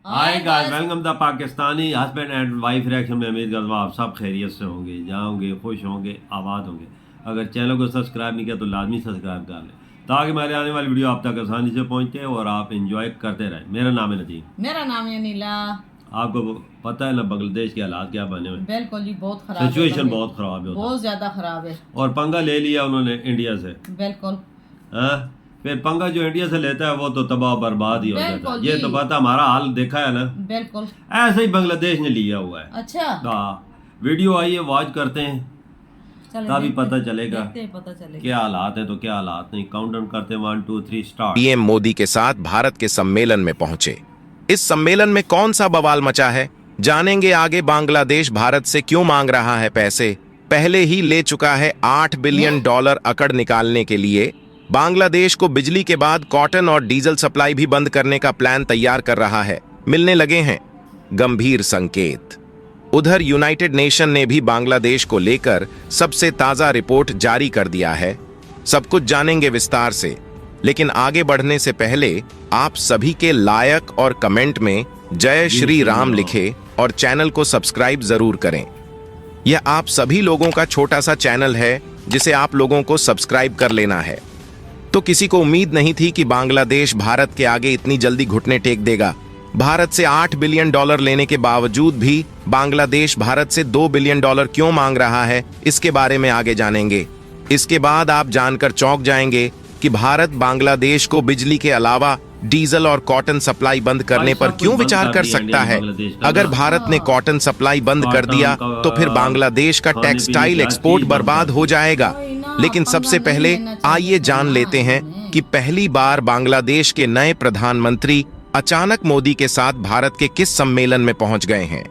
Hi guys, welcome the Pakistani husband and wife reaction में। उम्मीद करता हूँ आप सब खैरियत से होंगे, जाओगे, खुश होंगे, आबाद होंगे। अगर चैनल को सब्सक्राइब नहीं किया तो लाजमी सब्सक्राइब कर लें ताकि मेरे आने वाली वीडियो आप तक आसानी से पहुँचे और आप इंजॉय करते रहें। मेरा नाम है नदीम। मेरा नाम है नीला। आपको पता है ना बांग्लादेश के हालात क्या बने हुए? बिल्कुल जी, बहुत खराब सिचुएशन बहुत खराब है, बहुत ज्यादा खराब है। और पंगा ले लिया उन्होंने इंडिया से। बिल्कुल। हाँ, फिर पंगा जो इंडिया से लेता है वो तो तबाह बर्बाद ही हो जाता है। ये तो पता, हमारा हाल देखा है ना। बिल्कुल ऐसे ही बांग्लादेश ने लिया हुआ है। अच्छा, हाँ, वीडियो आइए, वॉच करते हैं तभी पता चलेगा क्या हालात है तो क्या हालात नहीं। काउंटडाउन करते हैं 1 2 3 स्टार्ट। पीएम मोदी के साथ भारत के सम्मेलन में पहुंचे। इस सम्मेलन में कौन सा बवाल मचा है, जानेंगे आगे। बांग्लादेश भारत से क्यों मांग रहा है पैसे? पहले ही ले चुका है $8 बिलियन अकड़ निकालने के लिए। बांग्लादेश को बिजली के बाद कॉटन और डीजल सप्लाई भी बंद करने का प्लान तैयार कर रहा है। मिलने लगे हैं गंभीर संकेत। उधर यूनाइटेड नेशन ने भी बांग्लादेश को लेकर सबसे ताजा रिपोर्ट जारी कर दिया है। सब कुछ जानेंगे विस्तार से, लेकिन आगे बढ़ने से पहले आप सभी के लाइक और कमेंट में जय श्री राम लिखे और चैनल को सब्सक्राइब जरूर करें। यह आप सभी लोगों का छोटा सा चैनल है जिसे आप लोगों को सब्सक्राइब कर लेना है। तो किसी को उम्मीद नहीं थी कि बांग्लादेश भारत के आगे इतनी जल्दी घुटने टेक देगा। भारत से $8 बिलियन लेने के बावजूद भी बांग्लादेश भारत से $2 बिलियन क्यों मांग रहा है, इसके बारे में आगे जानेंगे। इसके बाद आप जानकर चौंक जाएंगे कि भारत बांग्लादेश को बिजली के अलावा डीजल और कॉटन सप्लाई बंद करने पर क्यों विचार कर सकता है। अगर भारत ने कॉटन सप्लाई बंद कर दिया तो फिर बांग्लादेश का टेक्सटाइल एक्सपोर्ट बर्बाद हो जाएगा। लेकिन सबसे पहले आइए जान लेते हैं कि पहली बार बांग्लादेश के नए प्रधानमंत्री अचानक मोदी के साथ भारत के किस सम्मेलन में पहुंच गए हैं।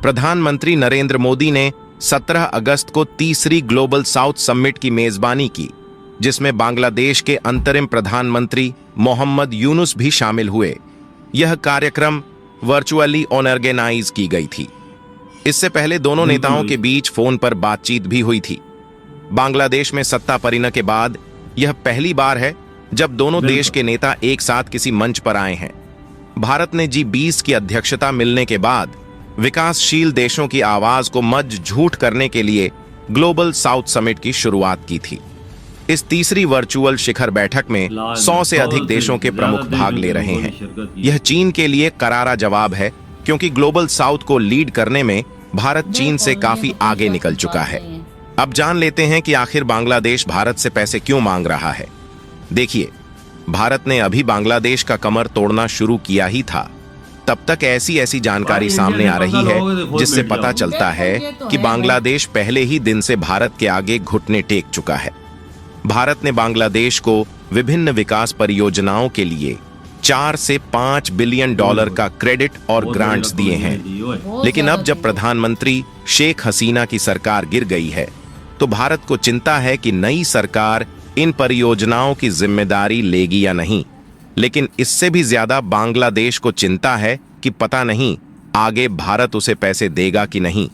प्रधानमंत्री नरेंद्र मोदी ने 17 अगस्त को तीसरी ग्लोबल साउथ समिट की मेजबानी की, जिसमें बांग्लादेश के अंतरिम प्रधानमंत्री मोहम्मद यूनुस भी शामिल हुए। यह कार्यक्रम वर्चुअली ऑर्गेनाइज की गई थी। इससे पहले दोनों नेताओं के बीच फोन पर बातचीत भी हुई थी। बांग्लादेश में सत्ता परिणय के बाद यह पहली बार है जब दोनों देश के नेता एक साथ किसी मंच पर आए हैं। भारत ने G20 की अध्यक्षता मिलने के बाद विकासशील देशों की आवाज को मजबूत करने के लिए ग्लोबल साउथ समिट की शुरुआत की थी। इस तीसरी वर्चुअल शिखर बैठक में 100 से अधिक देशों के प्रमुख भाग ले रहे हैं। यह चीन के लिए करारा जवाब है, क्योंकि ग्लोबल साउथ को लीड करने में भारत चीन से काफी आगे निकल चुका है। अब जान लेते हैं कि आखिर बांग्लादेश भारत से पैसे क्यों मांग रहा है। देखिए, भारत ने अभी बांग्लादेश का कमर तोड़ना शुरू किया ही था, तब तक ऐसी जानकारी सामने आ रही है जिससे पता चलता है कि बांग्लादेश पहले ही दिन से भारत के आगे घुटने टेक चुका है। भारत ने बांग्लादेश को विभिन्न विकास परियोजनाओं के लिए $4 से $5 बिलियन का क्रेडिट और ग्रांट्स दिए हैं। लेकिन अब जब प्रधानमंत्री शेख हसीना की सरकार गिर गई है, तो भारत को चिंता है कि नई सरकार इन परियोजनाओं की जिम्मेदारी लेगी या नहीं। लेकिन इससे भी ज्यादा बांग्लादेश को चिंता है कि पता नहीं आगे भारत उसे पैसे देगा कि नहीं।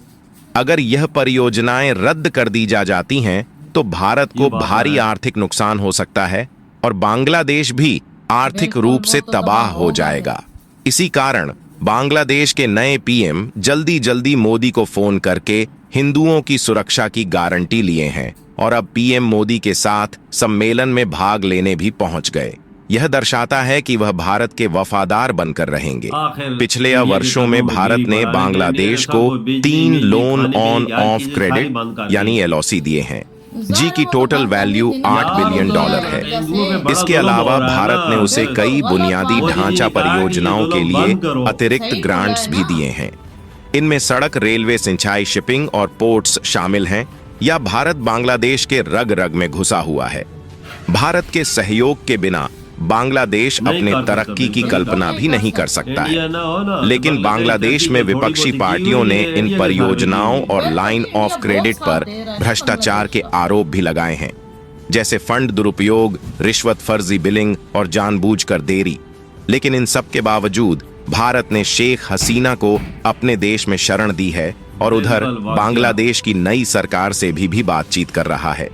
अगर यह परियोजनाएं रद्द कर दी जाती हैं तो भारत को भारी आर्थिक नुकसान हो सकता है और बांग्लादेश भी आर्थिक रूप से तबाह हो जाएगा। इसी कारण बांग्लादेश के नए पीएम जल्दी मोदी को फोन करके हिंदुओं की सुरक्षा की गारंटी लिए हैं और अब पीएम मोदी के साथ सम्मेलन में भाग लेने भी पहुंच गए। यह दर्शाता है कि वह भारत के वफादार बनकर रहेंगे। पिछले वर्षों में भारत ने बांग्लादेश को 3 लोन ऑन ऑफ क्रेडिट यानी LOC दिए हैं, जी की टोटल वैल्यू $8 बिलियन है। इसके अलावा भारत ने उसे कई बुनियादी ढांचा परियोजनाओं के लिए अतिरिक्त ग्रांट्स भी दिए हैं। इनमें सड़क, रेलवे, सिंचाई, शिपिंग और पोर्ट्स शामिल हैं, या भारत बांग्लादेश के रग रग में घुसा हुआ है। भारत के सहयोग के बिना बांग्लादेश अपने तरक्की की कल्पना भी नहीं कर सकता है। लेकिन बांग्लादेश में विपक्षी पार्टियों ने इन परियोजनाओं और लाइन ऑफ क्रेडिट पर भ्रष्टाचार के आरोप भी लगाए हैं, जैसे फंड दुरुपयोग, रिश्वत, फर्जी बिलिंग और जानबूझकर देरी। लेकिन इन सब के बावजूद भारत ने शेख हसीना को अपने देश में शरण दी है और उधर बांग्लादेश की नई सरकार से भी बातचीत कर रहा है।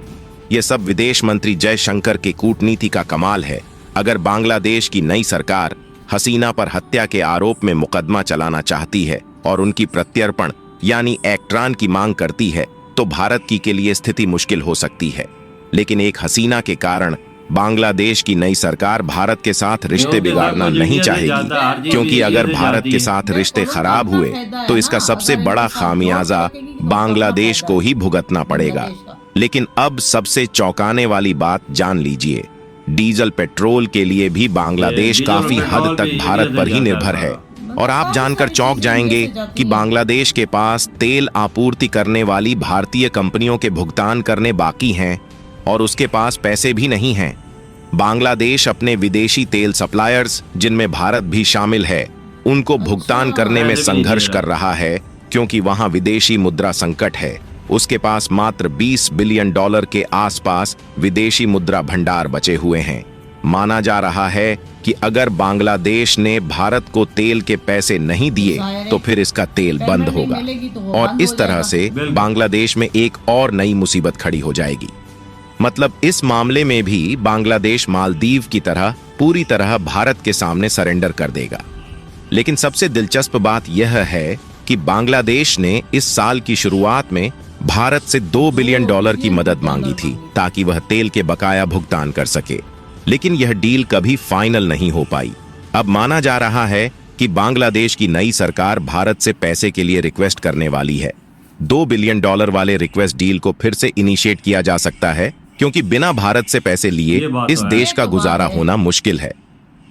यह सब विदेश मंत्री जयशंकर के कूटनीति का कमाल है। अगर बांग्लादेश की नई सरकार हसीना पर हत्या के आरोप में मुकदमा चलाना चाहती है और उनकी प्रत्यर्पण यानी एक्ट्रान की मांग करती है, तो भारत की के लिए स्थिति मुश्किल हो सकती है। लेकिन एक हसीना के कारण बांग्लादेश की नई सरकार भारत के साथ रिश्ते बिगाड़ना नहीं चाहेगी, क्योंकि अगर भारत के साथ रिश्ते खराब हुए तो इसका सबसे बड़ा खामियाजा बांग्लादेश को ही भुगतना पड़ेगा। लेकिन अब सबसे चौंकाने वाली बात जान लीजिए, डीजल पेट्रोल के लिए भी बांग्लादेश काफी हद तक भारत पर ही निर्भर है। और आप जानकर चौंक जाएंगे कि बांग्लादेश के पास तेल आपूर्ति करने वाली भारतीय कंपनियों के भुगतान करने बाकी हैं और उसके पास पैसे भी नहीं हैं। बांग्लादेश अपने विदेशी तेल सप्लायर्स, जिनमें भारत भी शामिल है, उनको भुगतान करने में संघर्ष कर रहा है, क्योंकि वहां विदेशी मुद्रा संकट है। उसके पास मात्र $20 बिलियन के आसपास विदेशी मुद्रा भंडार बचे हुए हैं। माना जा रहा है कि अगर बांग्लादेश ने भारत को तेल के पैसे नहीं दिए तो फिर इसका तेल बंद होगा और इस तरह से बांग्लादेश में एक और नई मुसीबत खड़ी हो जाएगी। मतलब इस मामले में भी बांग्लादेश मालदीव की तरह पूरी तरह भारत के सामने सरेंडर कर देगा। लेकिन सबसे दिलचस्प बात यह है कि बांग्लादेश ने इस साल की शुरुआत में भारत से $2 बिलियन की मदद मांगी थी ताकि वह तेल के बकाया भुगतान कर सके, लेकिन यह डील कभी फाइनल नहीं हो पाई। अब माना जा रहा है कि बांग्लादेश की नई सरकार भारत से पैसे के लिए रिक्वेस्ट करने वाली है। $2 बिलियन वाले रिक्वेस्ट डील को फिर से इनिशिएट किया जा सकता है, क्योंकि बिना भारत से पैसे लिए इस देश का गुजारा होना मुश्किल है।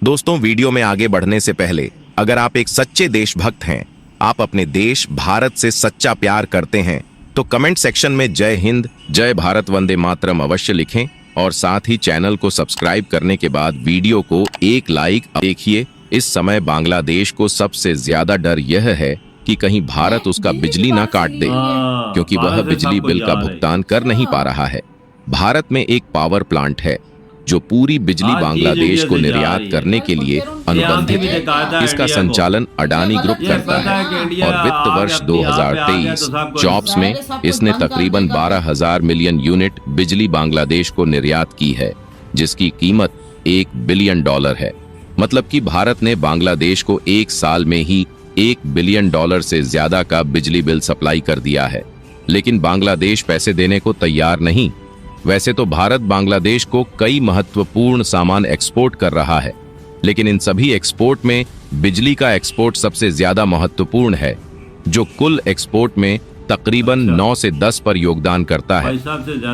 दोस्तों, वीडियो में आगे बढ़ने से पहले अगर आप एक सच्चे देशभक्त हैं, आप अपने देश भारत से सच्चा प्यार करते हैं, तो कमेंट सेक्शन में जय हिंद, जय भारत, वंदे मातरम अवश्य लिखें और साथ ही चैनल को सब्सक्राइब करने के बाद वीडियो को एक लाइक देखिए। इस समय बांग्लादेश को सबसे ज्यादा डर यह है कि कहीं भारत उसका बिजली ना काट दे, क्योंकि वह बिजली बिल का भुगतान कर नहीं पा रहा है। भारत में एक पावर प्लांट है जो पूरी बिजली बांग्लादेश को निर्यात करने के लिए अनुबंधित है। इसका संचालन अडानी ग्रुप करता है और वित्त वर्ष 2023-24 में इसने तकरीबन 12,000 मिलियन यूनिट बिजली बांग्लादेश को निर्यात की है, जिसकी कीमत $1 बिलियन है। मतलब कि भारत ने बांग्लादेश को एक साल में ही $1 बिलियन से ज्यादा का बिजली बिल सप्लाई कर दिया है। लेकिन बांग्लादेश पैसे देने को तैयार नहीं। वैसे तो भारत बांग्लादेश को कई महत्वपूर्ण सामान एक्सपोर्ट कर रहा है, लेकिन इन सभी एक्सपोर्ट में बिजली का एक्सपोर्ट सबसे ज्यादा महत्वपूर्ण है, जो कुल एक्सपोर्ट में तकरीबन 9 से 10 पर योगदान करता है।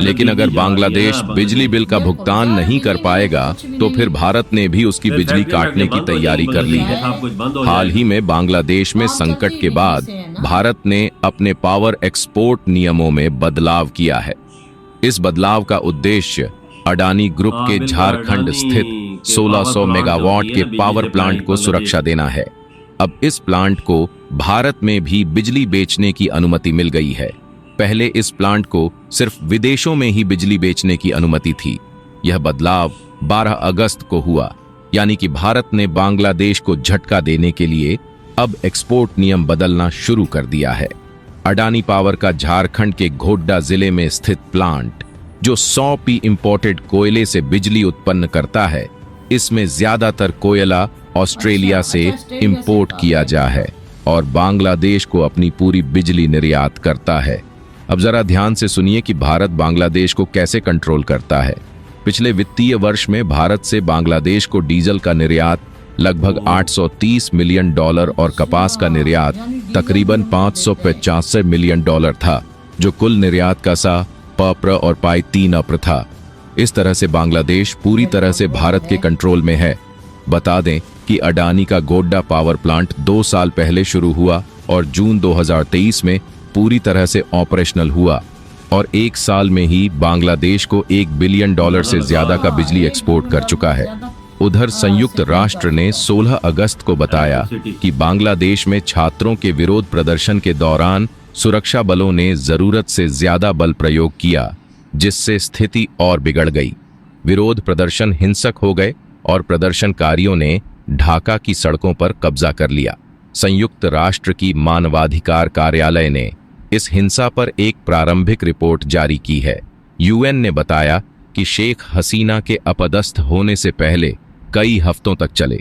लेकिन अगर बांग्लादेश बिजली बिल का भुगतान नहीं कर पाएगा तो फिर भारत ने भी उसकी बिजली काटने की तैयारी कर ली है। हाल ही में बांग्लादेश में संकट के बाद भारत ने अपने पावर एक्सपोर्ट नियमों में बदलाव किया है। इस बदलाव का उद्देश्य अडानी ग्रुप के झारखंड स्थित 1600 मेगावाट के पावर प्लांट को सुरक्षा देना है। अब इस प्लांट को भारत में भी बिजली बेचने की अनुमति मिल गई है। पहले इस प्लांट को सिर्फ विदेशों में ही बिजली बेचने की अनुमति थी। यह बदलाव 12 अगस्त को हुआ, यानी कि भारत ने बांग्लादेश को झटका देने के लिए अब एक्सपोर्ट नियम बदलना शुरू कर दिया है। अडानी पावर का झारखंड के गोड्डा जिले में स्थित प्लांट, जो 100p इंपोर्टेड कोयले से बिजली उत्पन्न करता है, इसमें ज्यादातर कोयला ऑस्ट्रेलिया से इंपोर्ट किया जा है और बांग्लादेश को अपनी पूरी बिजली निर्यात करता है। अब जरा ध्यान से सुनिए कि भारत बांग्लादेश को कैसे कंट्रोल करता है। पिछले वित्तीय वर्ष में भारत से बांग्लादेश को डीजल का निर्यात लगभग $830 मिलियन और कपास का निर्यात तकरीबन $585 मिलियन था, जो कुल निर्यात का सा पप्र और पाई 3 अप्र था। इस तरह से बांग्लादेश पूरी तरह से भारत के कंट्रोल में है। बता दें कि अडानी का गोड्डा पावर प्लांट 2 साल पहले शुरू हुआ और जून 2023 में पूरी तरह से ऑपरेशनल हुआ और 1 साल में ही बांग्लादेश को $1 बिलियन से ज्यादा का बिजली एक्सपोर्ट कर चुका है। उधर संयुक्त राष्ट्र ने 16 अगस्त को बताया कि बांग्लादेश में छात्रों के विरोध प्रदर्शन के दौरान सुरक्षा बलों ने जरूरत से ज्यादा बल प्रयोग किया, जिससे स्थिति और बिगड़ गई। विरोध प्रदर्शन हिंसक हो गए और प्रदर्शनकारियों ने ढाका की सड़कों पर कब्जा कर लिया। संयुक्त राष्ट्र की मानवाधिकार कार्यालय ने इस हिंसा पर एक प्रारंभिक रिपोर्ट जारी की है। यूएन ने बताया कि शेख हसीना के अपदस्थ होने से पहले कई हफ्तों तक चले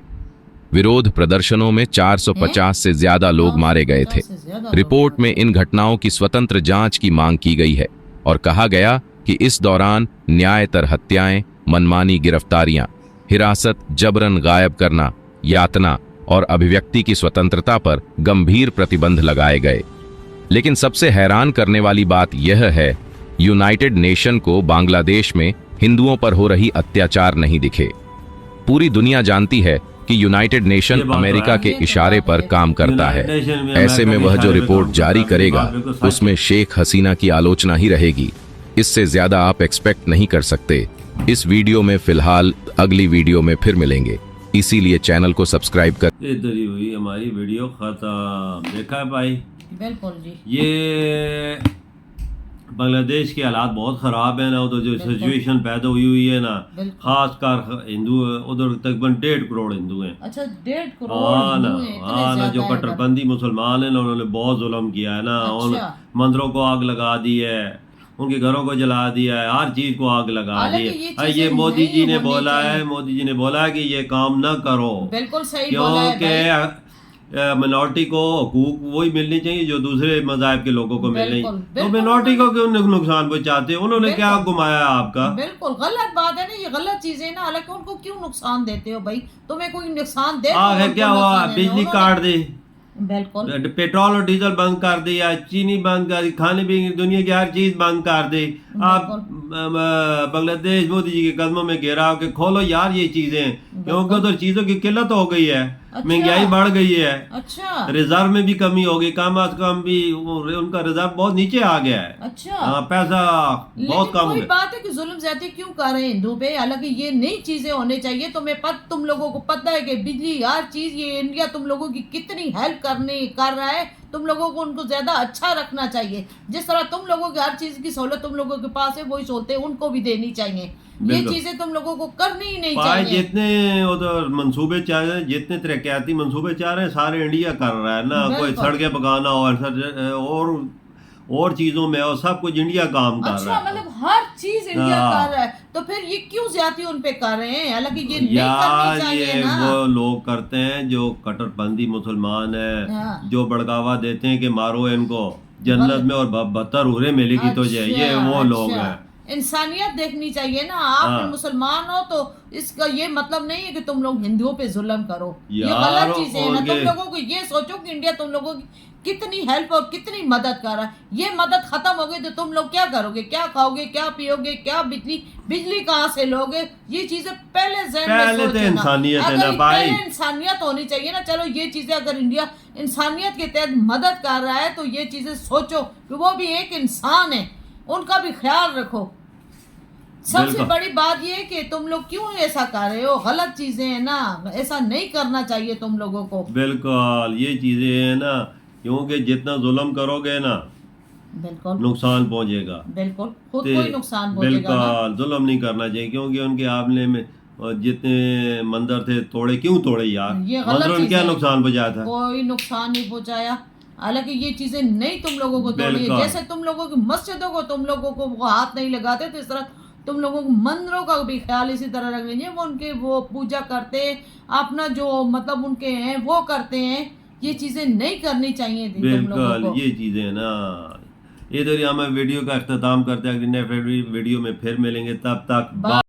विरोध प्रदर्शनों में 450 से ज्यादा लोग मारे गए थे। 50 से ज्यादा लोग रिपोर्ट में इन घटनाओं की स्वतंत्र जांच की मांग की गई है और कहा गया कि इस दौरान न्यायतर हत्याएं, मनमानी गिरफ्तारियां, हिरासत, जबरन गायब करना, यातना और अभिव्यक्ति की स्वतंत्रता पर गंभीर प्रतिबंध लगाए गए। लेकिन सबसे हैरान करने वाली बात यह है, यूनाइटेड नेशन को बांग्लादेश में हिंदुओं पर हो रही अत्याचार नहीं दिखे। पूरी दुनिया जानती है कि यूनाइटेड नेशन ये बात अमेरिका है। के इशारे पर काम करता है। यूनाइटेड नेशन में ऐसे में अमेरिका वह के जो इशारे पे रिपोर्ट काम जारी करता है, करेगा बात बिल्कुल सच उसमें शेख हसीना की आलोचना ही रहेगी। इससे ज्यादा आप एक्सपेक्ट नहीं कर सकते। इस वीडियो में फिलहाल, अगली वीडियो में फिर मिलेंगे, इसीलिए चैनल को सब्सक्राइब कर। इधर ही हुई हमारी वीडियो खत्म। देखा है भाई, बिल्कुल जी। ये बांग्लादेश के हालात बहुत ख़राब है ना। उधर जो सिचुएशन पैदा हुई है ना, बिल्कुल। खास कर हिंदू, उधर तकरीबन 1.5 करोड़ हिंदू हैं। अच्छा 1.5 करोड़ हाँ ना, हिंदू हैं, इतने हाँ ना, जो ज्यादा हैं। कट्टरपंथी मुसलमान है ना, उन्होंने बहुत जुल्म किया है ना। उन अच्छा। मंदिरों को आग लगा दी है, उनके घरों को जला दिया है, हर चीज को आग लगा दी हालांकि है। ये ये चीजें मोदी नहीं जी ने होनी बोला है, चाहिए। मोदी जी ने बोला है कि ये काम न करो, बिल्कुल सही बोला है भाई। क्योंकि मिनॉरिटी को हकूक वही मिलनी चाहिए जो दूसरे मज़ाहिब के लोगों को मिलने। बिल्कुल, तो बिल्कुल। मिनॉरिटी को क्यों नुकसान पहुंचाते हैं? उन्होंने क्या बिल्कुल। घुमाया है आपका? बिल्कुल गलत बात है ना, ये गलत चीजें ना। हालांकि उनको क्यों नुकसान देते हो भाई? तुम्हें कोई नुकसान दे तो आखिर उनको क्या हुआ? नुकसान है ना। बिजली उन्होंने- काट दी, बिल्कुल पेट्रोल और डीजल बंद कर दिया, चीनी बंद कर दी, खाने पीने की दुनिया की हर चीज बंद कर दी। आप बांग्लादेश मोदी जी के कदमों में घेरा के खोलो यार ये चीजें, क्योंकि उधर चीजों की किल्लत हो गई है, अच्छा। महंगाई बढ़ गई है, अच्छा रिजर्व में भी कमी हो गई, कम अज कम भी उनका रिजर्व बहुत नीचे आ गया है। अच्छा। हाँ, पैसा बहुत लेकिन कम हो कोई गया। बात है कि जुल्म ज्यादा क्यों कर रहे हैं हिंदू पे? हालांकि ये नई चीजें होनी चाहिए। तुम लोगों को पता है कि बिजली हर चीज, ये इंडिया तुम लोगों की कितनी हेल्प कर रहा है। तुम लोगों को उनको ज्यादा अच्छा रखना चाहिए। जिस तरह तुम लोगों की हर चीज की सहूलत तुम लोगों के पास है, वही सहूलतें उनको भी देनी चाहिए। ये बिल्कुल। चीजें तुम लोगों को करनी ही नहीं भाई चाहिए। जितने उधर मंसूबे चाह रहे हैं, जितने तरक्याती मंसूबे चाह रहे हैं, सारे इंडिया कर रहा है ना। कोई बिल्कुल। सड़कें पकाना हो और चीजों में, और सब कुछ इंडिया काम कर अच्छा रहा है। मतलब हर चीज इंडिया हाँ। कर रहा है, तो फिर ये क्यों ज्यादा उन पे कर रहे हैं? हालांकि ये नहीं यार करनी ये चाहिए ना। वो लोग करते हैं जो कट्टरपंथी मुसलमान है, हाँ। जो भड़कावा देते हैं कि मारो इनको, जन्नत में और बदतर उरे मिलेगी तुझे, ये वो लोग अच्छा। हैं। इंसानियत देखनी चाहिए ना। आप हाँ। मुसलमान हो तो इसका ये मतलब नहीं है कि तुम लोग हिंदुओं पे जुल्म करो। ये यार, गलत चीज है ना। और तुम ये- लोगों को ये सोचो कि इंडिया तुम लोगों की कितनी हेल्प और कितनी मदद कर रहा है। ये मदद खत्म हो गई तो तुम लोग क्या करोगे? क्या खाओगे, क्या पियोगे, क्या बिजली कहाँ से लोगे? ये चीजें पहले ज़हन में पहले तो सोचना। इंसानियत है अगर ना भाई। पहले इंसानियत होनी चाहिए ना। चलो ये चीजें अगर इंडिया इंसानियत के तहत मदद कर रहा है तो ये चीजें सोचो कि वो भी एक इंसान है, उनका भी ख्याल रखो। सबसे बिल्कुल। बड़ी बात ये है कि तुम लोग क्यों ऐसा कर रहे हो? गलत चीजें हैं ना, ऐसा नहीं करना चाहिए तुम लोगों को। बिल्कुल ये चीजें हैं ना, क्योंकि जितना जुल्म करोगे ना बिल्कुल नुकसान पहुंचेगा। बिल्कुल खुद ते- को ही नुकसान पहुंचेगा ना। बिल्कुल जुल्म नहीं करना चाहिए, क्योंकि उनके आपने में जितने मंदिर थे तोड़े, क्यों तोड़े यार? ये गलत मंदिरों ने चीज़ क्या है। नुकसान पहुंचाया था? कोई नुकसान नहीं पहुंचाया। हालांकि ये चीजें नहीं तुम लोगों को तोड़नी है। बिल्कुल। जैसे तुम लोगों की मस्जिदों को तुम लोगों को वो हाथ नहीं लगाते, तो इस तरह तुम लोगों को मंदिरों का भी ख्याल इसी तरह रखना चाहिए। वो उनके वो पूजा करते हैं, अपना जो मतलब उनके हैं वो करते हैं। ये चीजें नहीं करनी चाहिए थी तुम लोगों बिल्कुल को। ये चीजें ना। इधर ही हम वीडियो का अख्ताम करते हैं। अगली नए वीडियो में फिर मिलेंगे, तब तक बाय।